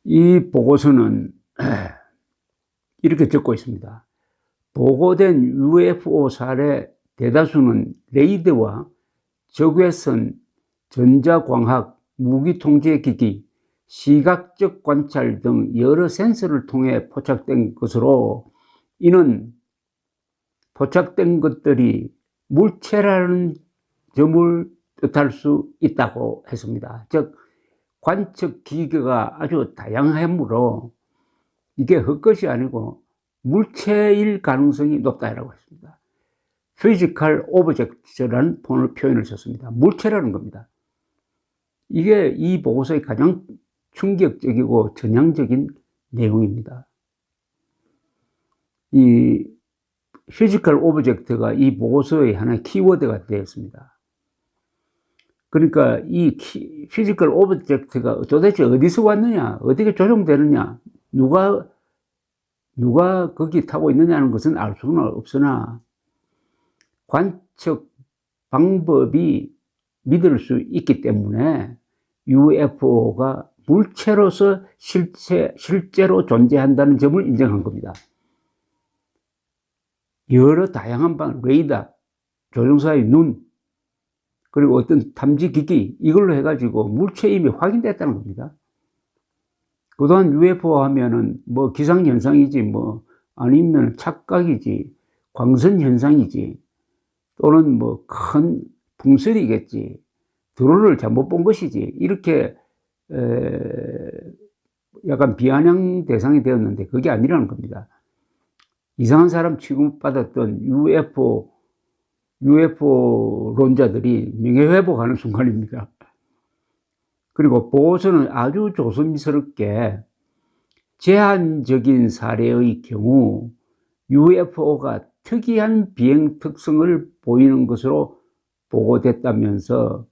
이 보고서는 이렇게 적고 있습니다. 보고된 UFO 사례 대다수는 레이더와 적외선, 전자광학, 무기통제기기, 시각적 관찰 등 여러 센서를 통해 포착된 것으로, 이는 포착된 것들이 물체라는 점을 뜻할 수 있다고 했습니다. 즉 관측 기계가 아주 다양하므로 이게 헛것이 아니고 물체일 가능성이 높다라고 했습니다. Physical Object라는 표현을 썼습니다. 물체라는 겁니다. 이게 이 보고서의 가장 충격적이고 전향적인 내용입니다. 이 Physical Object가 이 보고서의 하나의 키워드가 되었습니다. 그러니까 이 Physical Object가 도대체 어디서 왔느냐, 어떻게 조종되느냐, 누가 거기 타고 있느냐는 것은 알 수는 없으나 관측 방법이 믿을 수 있기 때문에 UFO가 물체로서 실제로 존재한다는 점을 인정한 겁니다. 여러 다양한 레이더, 조종사의 눈, 그리고 어떤 탐지기기, 이걸로 해가지고 물체임이 확인됐다는 겁니다. 그동안 UFO 하면은 뭐 기상현상이지, 뭐 아니면 착각이지, 광선현상이지, 또는 뭐 큰 풍설이겠지, 드론을 잘못 본 것이지, 이렇게 약간 비아냥 대상이 되었는데 그게 아니라는 겁니다. 이상한 사람 취급받았던 UFO론자들이 명예회복하는 순간입니다. 그리고 보고서는 아주 조심스럽게 제한적인 사례의 경우 UFO가 특이한 비행 특성을 보이는 것으로 보고됐다면서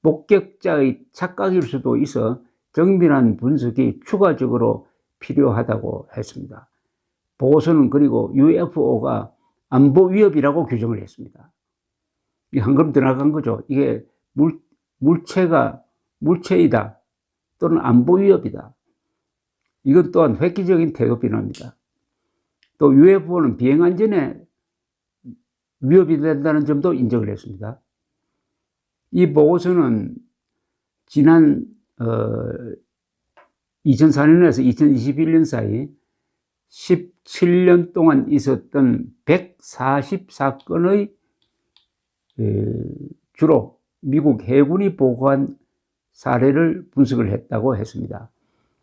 목격자의 착각일 수도 있어 정밀한 분석이 추가적으로 필요하다고 했습니다. 보고서는 그리고 UFO가 안보 위협이라고 규정을 했습니다. 이게 한 걸음 더 나간 거죠. 이게 물체이다 또는 안보 위협이다. 이것 또한 획기적인 태도 변화입니다. 또 UFO는 비행 안전에 위협이 된다는 점도 인정을 했습니다. 이 보고서는 지난 2004년에서 2021년 사이 17년 동안 있었던 140사건의 주로 미국 해군이 보고한 사례를 분석을 했다고 했습니다.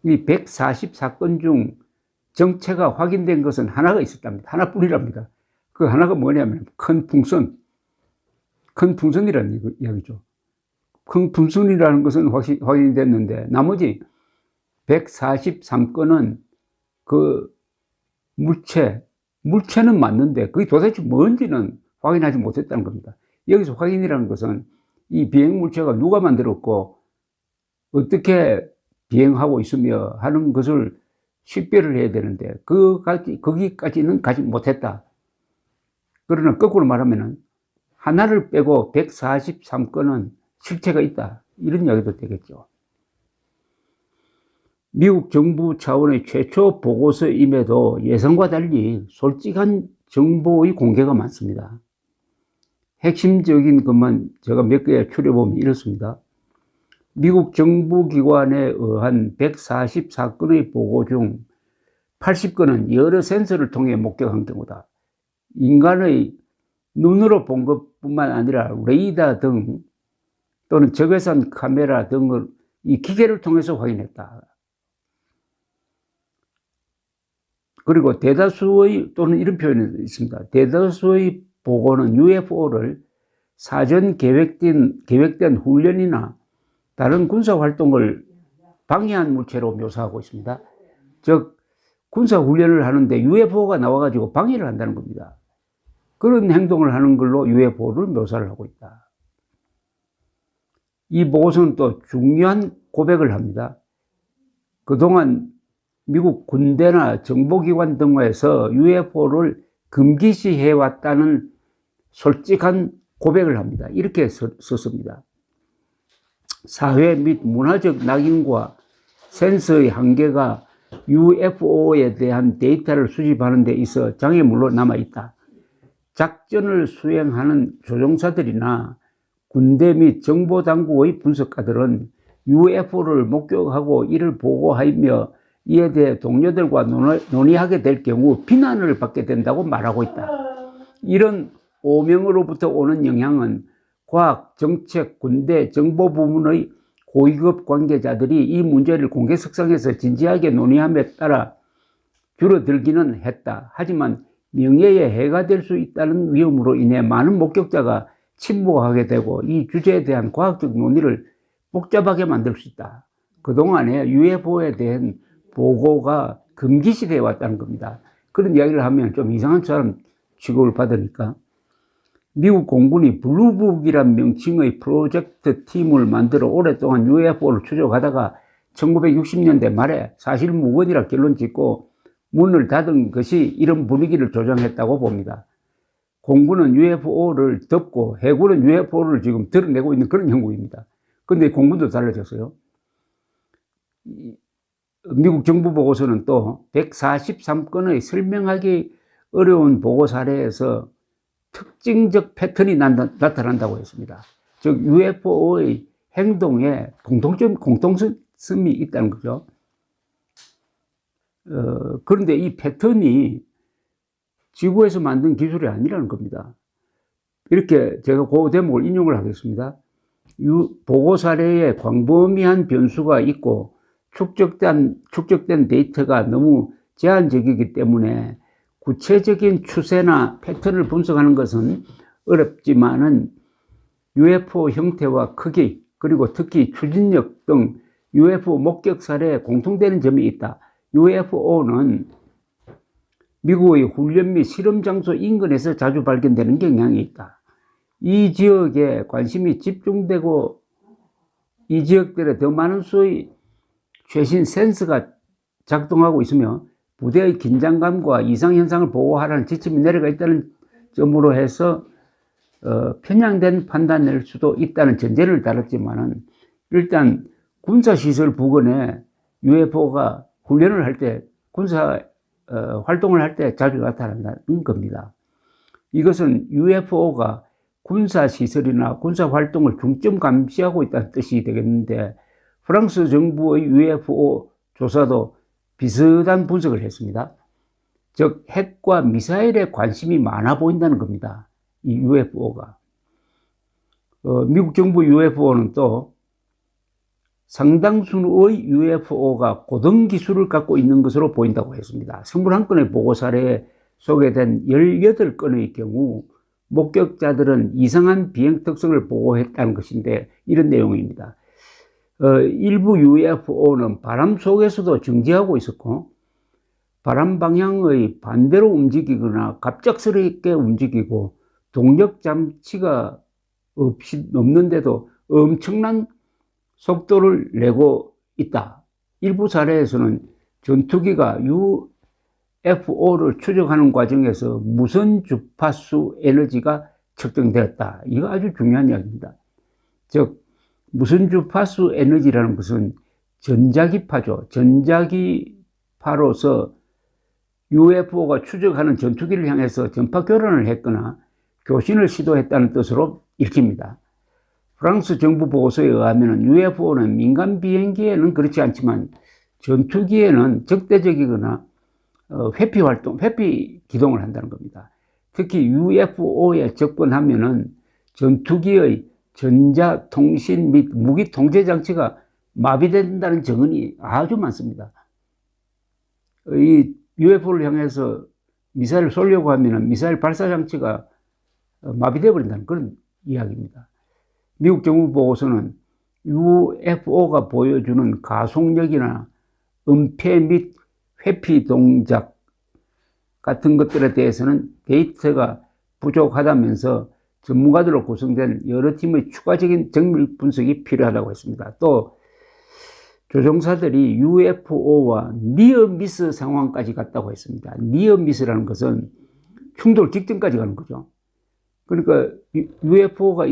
이 140사건 중 정체가 확인된 것은 하나가 있었답니다. 하나뿐이랍니다. 그 하나가 뭐냐면 큰 풍선이라는 이야기죠. 큰 풍선이라는 것은 확인이 됐는데 나머지 143건은 그 물체는 맞는데 그게 도대체 뭔지는 확인하지 못했다는 겁니다. 여기서 확인이라는 것은 이 비행 물체가 누가 만들었고 어떻게 비행하고 있으며 하는 것을 식별을 해야 되는데 거기까지는 가지 못했다. 그러나 거꾸로 말하면 하나를 빼고 143건은 실체가 있다. 이런 이야기도 되겠죠. 미국 정부 차원의 최초 보고서임에도 예상과 달리 솔직한 정보의 공개가 많습니다. 핵심적인 것만 제가 몇 개 추려보면 이렇습니다. 미국 정부기관에 의한 144건의 보고 중 80건은 여러 센서를 통해 목격한 경우다. 인간의 눈으로 본 것뿐만 아니라 레이더 등 또는 적외선 카메라 등을 이 기계를 통해서 확인했다. 그리고 대다수의 또는 이런 표현이 있습니다. 대다수의 보고는 UFO를 사전 계획된 훈련이나 다른 군사활동을 방해한 물체로 묘사하고 있습니다. 즉 군사훈련을 하는데 UFO가 나와가지고 방해를 한다는 겁니다. 그런 행동을 하는 걸로 UFO를 묘사를 하고 있다. 이 보고서는 또 중요한 고백을 합니다. 그동안 미국 군대나 정보기관 등에서 UFO를 금기시해왔다는 솔직한 고백을 합니다. 이렇게 썼습니다. 사회 및 문화적 낙인과 센서의 한계가 UFO에 대한 데이터를 수집하는 데 있어 장애물로 남아있다. 작전을 수행하는 조종사들이나 군대 및 정보당국의 분석가들은 UFO를 목격하고 이를 보고하며 이에 대해 동료들과 논의하게 될 경우 비난을 받게 된다고 말하고 있다. 이런 오명으로부터 오는 영향은 과학, 정책, 군대, 정보 부문의 고위급 관계자들이 이 문제를 공개석상에서 진지하게 논의함에 따라 줄어들기는 했다. 하지만 명예에 해가 될 수 있다는 위험으로 인해 많은 목격자가 침묵하게 되고 이 주제에 대한 과학적 논의를 복잡하게 만들 수 있다. 그동안에 UFO에 대한 보고가 금기시되어 왔다는 겁니다. 그런 이야기를 하면 좀 이상한 사람 취급을 받으니까 미국 공군이 블루북이란 명칭의 프로젝트 팀을 만들어 오랫동안 UFO를 추적하다가 1960년대 말에 사실무근이라 결론 짓고 문을 닫은 것이 이런 분위기를 조장했다고 봅니다. 공군은 UFO를 덮고 해군은 UFO를 지금 드러내고 있는 그런 형국입니다. 근데 공군도 달라졌어요. 미국 정부 보고서는 또 143건의 설명하기 어려운 보고 사례에서 특징적 패턴이 나타난다고 했습니다. 즉 UFO의 행동에 공통점이 있다는 거죠. 그런데 이 패턴이 지구에서 만든 기술이 아니라는 겁니다. 이렇게 제가 그 대목을 인용을 하겠습니다. 보고 사례에 광범위한 변수가 있고 축적된 데이터가 너무 제한적이기 때문에 구체적인 추세나 패턴을 분석하는 것은 어렵지만은 UFO 형태와 크기 그리고 특히 추진력 등 UFO 목격 사례에 공통되는 점이 있다. UFO는 미국의 훈련 및 실험 장소 인근에서 자주 발견되는 경향이 있다. 이 지역에 관심이 집중되고 이 지역들에 더 많은 수의 최신 센서가 작동하고 있으며 부대의 긴장감과 이상현상을 보고하라는 지침이 내려가 있다는 점으로 해서 편향된 판단을 낼 수도 있다는 전제를 달았지만은 일단 군사시설 부근에 UFO가 훈련을 할 때 군사 활동을 할 때 자주 나타난다는 겁니다. 이것은 UFO가 군사시설이나 군사활동을 중점 감시하고 있다는 뜻이 되겠는데 프랑스 정부의 UFO 조사도 비슷한 분석을 했습니다. 즉 핵과 미사일에 관심이 많아 보인다는 겁니다. 이 UFO가. 미국 정부 UFO는 또 상당수의 UFO가 고등기술을 갖고 있는 것으로 보인다고 했습니다. 21건의 보고 사례에 소개된 18건의 경우 목격자들은 이상한 비행 특성을 보고했다는 것인데 이런 내용입니다. 일부 UFO는 바람 속에서도 정지하고 있었고 바람 방향의 반대로 움직이거나 갑작스럽게 움직이고 동력 장치가 없는데도 엄청난 속도를 내고 있다. 일부 사례에서는 전투기가 UFO를 추적하는 과정에서 무선 주파수 에너지가 측정되었다. 이거 아주 중요한 이야기입니다. 즉 무선 주파수 에너지라는 것은 전자기파죠. 전자기파로서 UFO가 추적하는 전투기를 향해서 전파 교란을 했거나 교신을 시도했다는 뜻으로 읽힙니다. 프랑스 정부 보고서에 의하면 UFO는 민간 비행기에는 그렇지 않지만 전투기에는 적대적이거나 회피 기동을 한다는 겁니다. 특히 UFO에 접근하면은 전투기의 전자통신 및 무기 통제 장치가 마비된다는 증언이 아주 많습니다. 이 UFO를 향해서 미사일을 쏘려고 하면은 미사일 발사 장치가 마비되어 버린다는 그런 이야기입니다. 미국 정부 보고서는 UFO가 보여주는 가속력이나 은폐 및 회피 동작 같은 것들에 대해서는 데이터가 부족하다면서 전문가들로 구성된 여러 팀의 추가적인 정밀 분석이 필요하다고 했습니다. 또 조종사들이 UFO와 니어미스 상황까지 갔다고 했습니다. 니어미스라는 것은 충돌 직전까지 가는 거죠. 그러니까 UFO가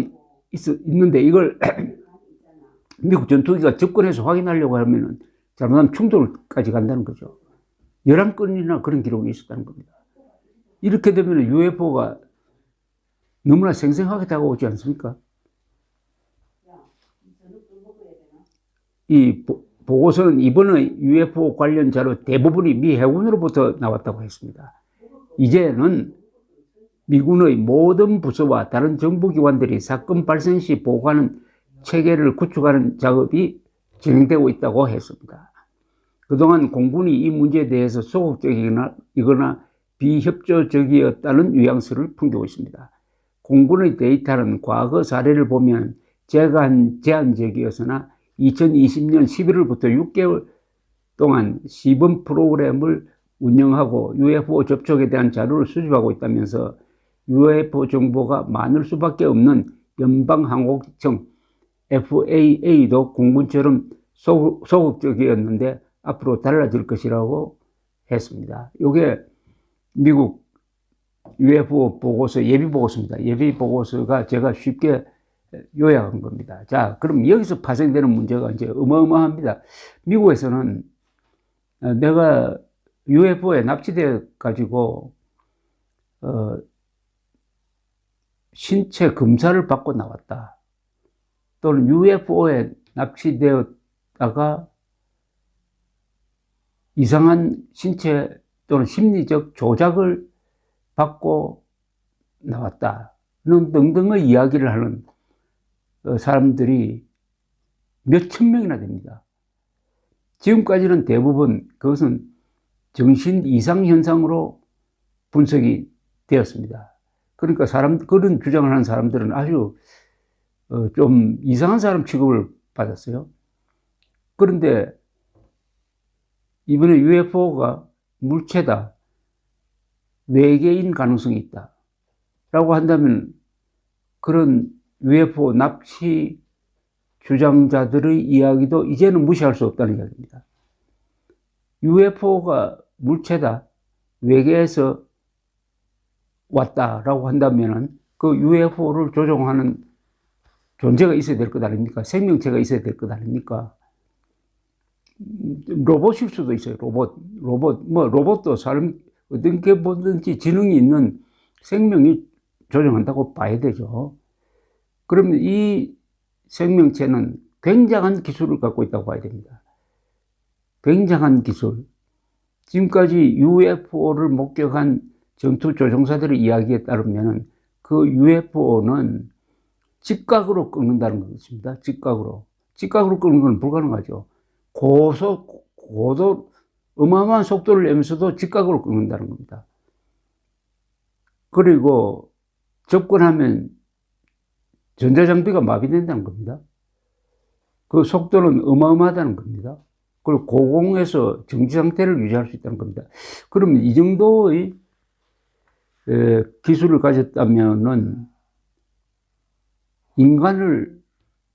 있는데 이걸 미국 전투기가 접근해서 확인하려고 하면 잘못하면 충돌까지 간다는 거죠. 11건이나 그런 기록이 있었다는 겁니다. 이렇게 되면 UFO가 너무나 생생하게 다가오지 않습니까? 이 보고서는 이번에 UFO 관련 자료 대부분이 미 해군으로부터 나왔다고 했습니다. 이제는 미군의 모든 부서와 다른 정부기관들이 사건 발생 시 보고하는 체계를 구축하는 작업이 진행되고 있다고 했습니다. 그동안 공군이 이 문제에 대해서 소극적이거나 비협조적이었다는 뉘앙스를 풍기고 있습니다. 공군의 데이터는 과거 사례를 보면 제한적이었으나 2020년 11월부터 6개월 동안 시범 프로그램을 운영하고 UFO 접촉에 대한 자료를 수집하고 있다면서 UFO 정보가 많을 수밖에 없는 연방항공청 FAA도 공군처럼 소극적이었는데 앞으로 달라질 것이라고 했습니다. 이게 미국 UFO 보고서, 예비 보고서입니다. 예비 보고서가 제가 쉽게 요약한 겁니다. 자, 그럼 여기서 파생되는 문제가 이제 어마어마합니다. 미국에서는 내가 UFO에 납치되어 가지고 신체 검사를 받고 나왔다. 또는 UFO에 납치되었다가 이상한 신체 또는 심리적 조작을 받고 나왔다는 등등의 이야기를 하는 사람들이 몇천 명이나 됩니다. 지금까지는 대부분 그것은 정신 이상 현상으로 분석이 되었습니다. 그러니까 그런 주장을 하는 사람들은 아주 좀 이상한 사람 취급을 받았어요. 그런데 이번에 UFO가 물체다, 외계인 가능성이 있다 라고 한다면 그런 UFO 납치 주장자들의 이야기도 이제는 무시할 수 없다는 이야기입니다. UFO가 물체다, 외계에서 왔다라고 한다면 그 UFO를 조종하는 존재가 있어야 될 것 아닙니까? 생명체가 있어야 될 것 아닙니까? 로봇일 수도 있어요. 로봇도 사람 어떤 게 뭐든지 지능이 있는 생명이 조종한다고 봐야 되죠. 그러면 이 생명체는 굉장한 기술을 갖고 있다고 봐야 됩니다. 굉장한 기술. 지금까지 UFO를 목격한 전투 조종사들의 이야기에 따르면 그 UFO는 직각으로 꺾는다는 것입니다. 직각으로 꺾는 건 불가능하죠. 고도 어마어마한 속도를 내면서도 직각으로 꺾는다는 겁니다. 그리고 접근하면 전자장비가 마비된다는 겁니다. 그 속도는 어마어마하다는 겁니다. 그리고 고공에서 정지 상태를 유지할 수 있다는 겁니다. 그럼 이 정도의 기술을 가졌다면은 인간을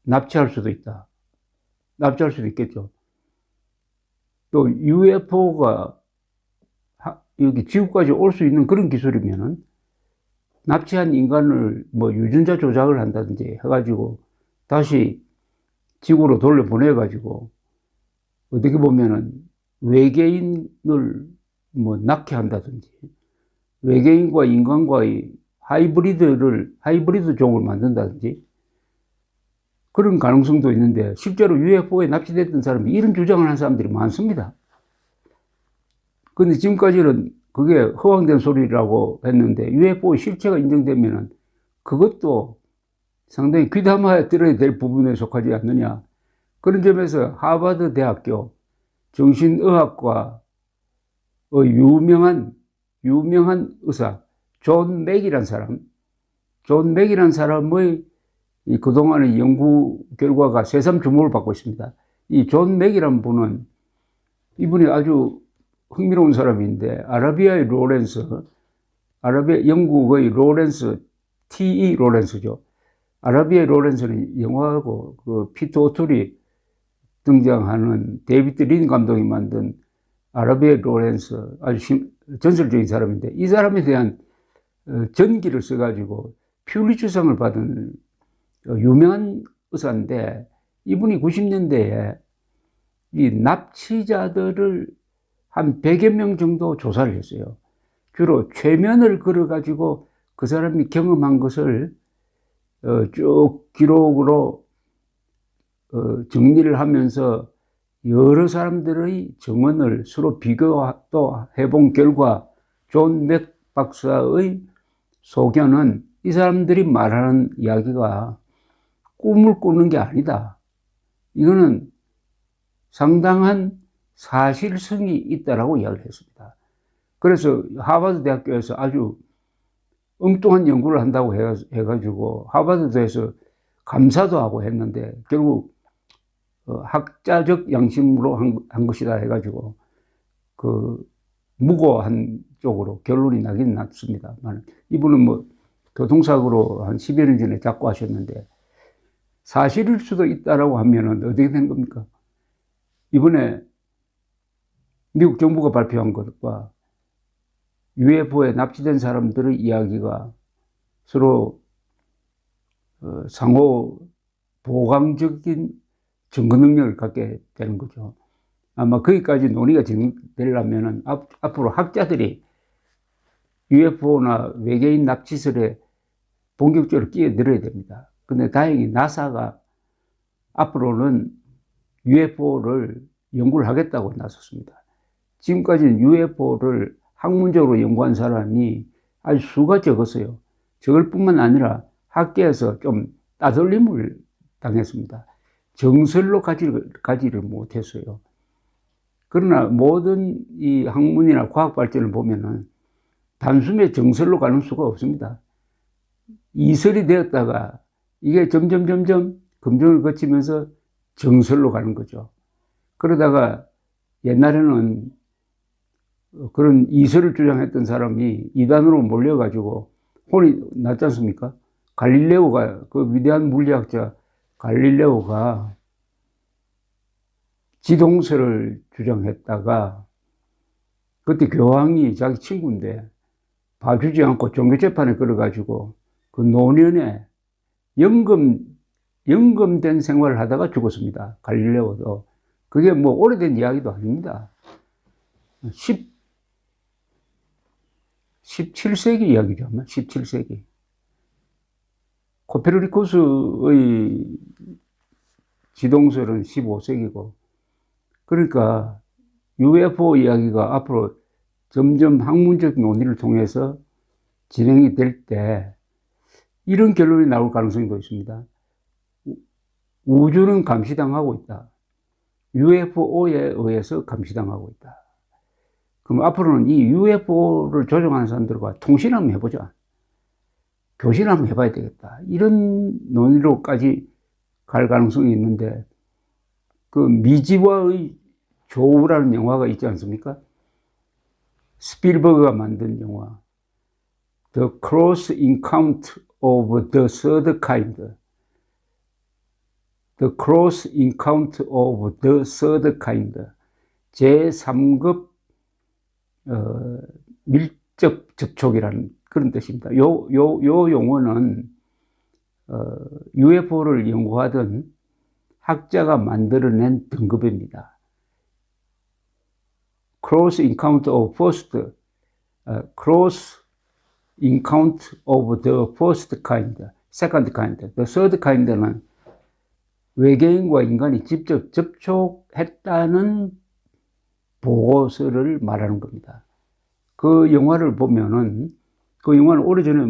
납치할 수도 있다. 납치할 수도 있겠죠. 또 UFO가 여기 지구까지 올 수 있는 그런 기술이면은 납치한 인간을 뭐 유전자 조작을 한다든지 해가지고 다시 지구로 돌려보내가지고 어떻게 보면은 외계인을 뭐 낳게 한다든지 외계인과 인간과의 하이브리드 종을 만든다든지 그런 가능성도 있는데 실제로 UFO에 납치됐던 사람이 이런 주장을 하는 사람들이 많습니다. 근데 지금까지는 그게 허황된 소리라고 했는데 UFO 실체가 인정되면은 그것도 상당히 귀담아 들어야 될 부분에 속하지 않느냐. 그런 점에서 하버드 대학교 정신의학과 유명한 의사 존 맥이라는 사람의 그동안의 연구 결과가 새삼 주목을 받고 있습니다. 이 존 맥이라는 분은 이분이 아주 흥미로운 사람인데 영국의 로렌스 T.E. 로렌스죠. 아라비아의 로렌스는 영화하고 그 피터 오툴이 등장하는 데이비드 린 감독이 만든 아라비아의 로렌스 아주 전설적인 사람인데 이 사람에 대한 전기를 써가지고 퓰리처상을 받은 유명한 의사인데 이분이 90년대에 이 납치자들을 한 100여 명 정도 조사를 했어요. 주로 최면을 걸어가지고 그 사람이 경험한 것을 쭉 기록으로 정리를 하면서 여러 사람들의 증언을 서로 비교도 해본 결과 존 맥 박사의 소견은 이 사람들이 말하는 이야기가 꿈을 꾸는 게 아니다. 이거는 상당한 사실성이 있다라고 이야기를 했습니다. 그래서 하버드 대학교에서 아주 엉뚱한 연구를 한다고 해가지고 하버드에서 감사도 하고 했는데 결국 학자적 양심으로 한 것이다 해가지고 그 무고한 쪽으로 결론이 나긴 났습니다. 이분은 뭐 교통사고로 한 10여 년 전에 작고하셨는데 사실일 수도 있다라고 하면은 어떻게 된 겁니까? 이번에 미국 정부가 발표한 것과 UFO에 납치된 사람들의 이야기가 서로 상호 보강적인 증거 능력을 갖게 되는 거죠. 아마 거기까지 논의가 진행되려면은 앞으로 학자들이 UFO나 외계인 납치설에 본격적으로 끼어들어야 됩니다. 근데 다행히 나사가 앞으로는 UFO를 연구를 하겠다고 나섰습니다. 지금까지는 UFO를 학문적으로 연구한 사람이 아주 수가 적었어요. 적을 뿐만 아니라 학계에서 좀 따돌림을 당했습니다. 정설로 가지를 못했어요. 그러나 모든 이 학문이나 과학 발전을 보면은 단숨에 정설로 가는 수가 없습니다. 이설이 되었다가 이게 점점 검증을 거치면서 정설로 가는 거죠. 그러다가 옛날에는 그런 이설을 주장했던 사람이 이단으로 몰려가지고 혼이 났지 않습니까? 갈릴레오가, 그 위대한 물리학자 갈릴레오가 지동설을 주장했다가 그때 교황이 자기 친구인데 봐주지 않고 종교재판에 걸어가지고 그 노년에 연금된 생활을 하다가 죽었습니다. 갈릴레오도. 그게 뭐 오래된 이야기도 아닙니다. 17세기 이야기죠. 17세기. 코페르니쿠스의 지동설은 15세기고, 그러니까 UFO 이야기가 앞으로 점점 학문적 논의를 통해서 진행이 될 때 이런 결론이 나올 가능성도 있습니다. 우주는 감시당하고 있다. UFO에 의해서 감시당하고 있다. 그럼 앞으로는 이 UFO를 조종하는 사람들과 통신 한번 해보자. 교신 한번 해봐야 되겠다. 이런 논의로까지 갈 가능성이 있는데, 그 미지와의 조우라는 영화가 있지 않습니까? 스필버그가 만든 영화. The Close Encounter of the Third Kind. The Close Encounter of the Third Kind. 제3급 밀접 접촉이라는 그런 뜻입니다. 요 용어는 UFO를 연구하던 학자가 만들어낸 등급입니다. Close Encounter of First, Close Encounter of the First Kind, Second Kind, The Third Kind는 외계인과 인간이 직접 접촉했다는 보고서를 말하는 겁니다. 그 영화를 보면은, 그 영화는 오래전에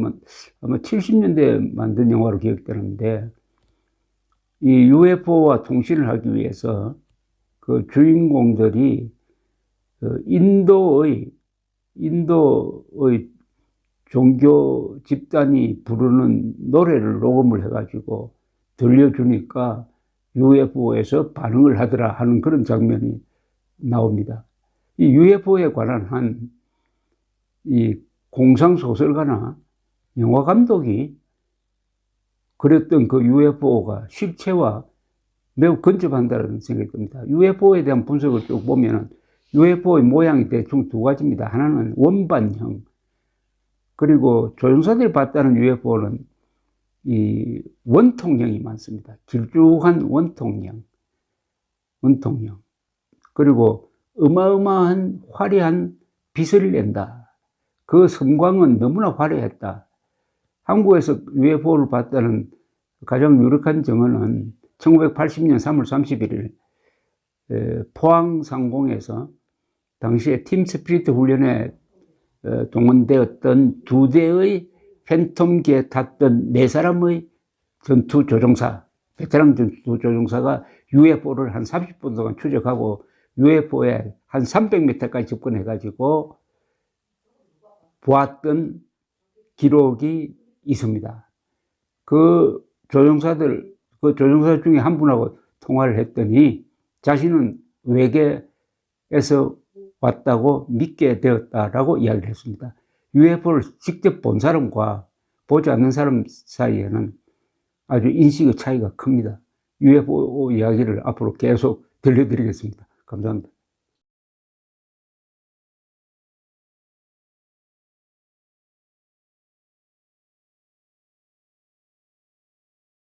아마 70년대에 만든 영화로 기억되는데, 이 UFO와 통신을 하기 위해서 그 주인공들이 인도의 종교 집단이 부르는 노래를 녹음을 해가지고 들려주니까 UFO에서 반응을 하더라 하는 그런 장면이 나옵니다. 이 UFO에 관한 이 공상소설가나 영화 감독이 그랬던 그 UFO가 실체와 매우 근접한다는 생각이 듭니다. UFO에 대한 분석을 쭉 보면 UFO의 모양이 대충 두 가지입니다. 하나는 원반형, 그리고 조종사들이 봤다는 UFO는 이 원통형이 많습니다. 길쭉한 원통형. 그리고 어마어마한 화려한 빛을 낸다. 그 섬광은 너무나 화려했다. 한국에서 UFO를 봤다는 가장 유력한 증언은 1980년 3월 31일 포항 상공에서 당시에 팀 스피릿 훈련에 동원되었던 2대의 팬텀기에 탔던 4사람의 전투 조종사, 베테랑 전투 조종사가 UFO를 한 30분 동안 추적하고 UFO에 한 300m까지 접근해가지고 보았던 기록이 있습니다. 그 조종사 중에 한 분하고 통화를 했더니 자신은 외계에서 왔다고 믿게 되었다라고 이야기를 했습니다. UFO를 직접 본 사람과 보지 않는 사람 사이에는 아주 인식의 차이가 큽니다. UFO 이야기를 앞으로 계속 들려드리겠습니다. 감사합니다.